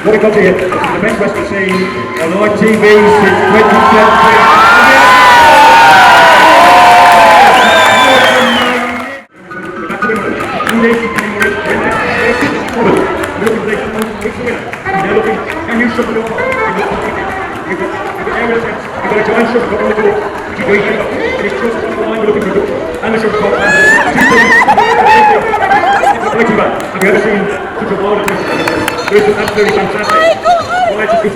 What we got here, the best wrestling scene on ITV since 2017. Can you shut it off? You've got areas, you've got a giant shot on the door, which is going to and it's just on the line, we're looking for the door, and the shot and waiting back. Have you ever seen such a wild attention? This is absolutely fantastic. Why is this?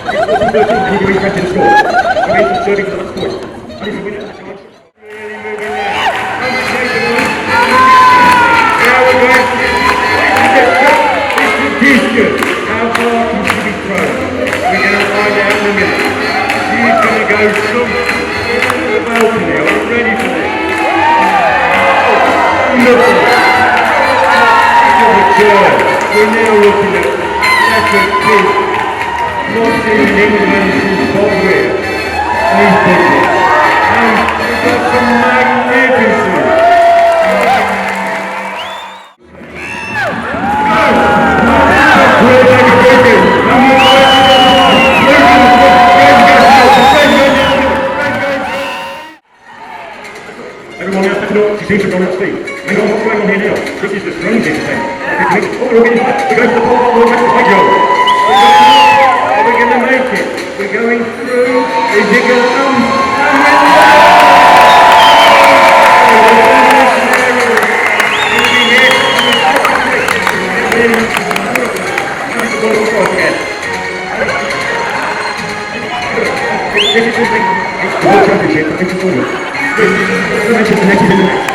It's 13 and you're interested in the score. I'm going to serving for that score. And he's a winner. Really moving there. Now we're going to this is good. How far can she be thrown? We're going to find out in a minute. She's going to go somewhere the balcony. Are you ready for this? Wonderful. We're now looking at second kid, not seen in England since Bob Weir and his budget. And we've got some magnificent. Everyone else, she seems to have gone on speed. Hang on, what's going on here now? This is the strangest thing. Oh, we're going to the pole, we're going to the job. We're going to make it. We're going through. Is it going to come? This is something. It's the World Championship. I think it's all good. This is the next in the next.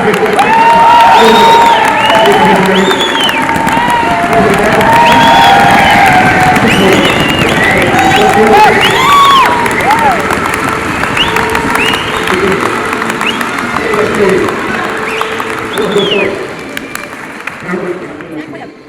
Let's go.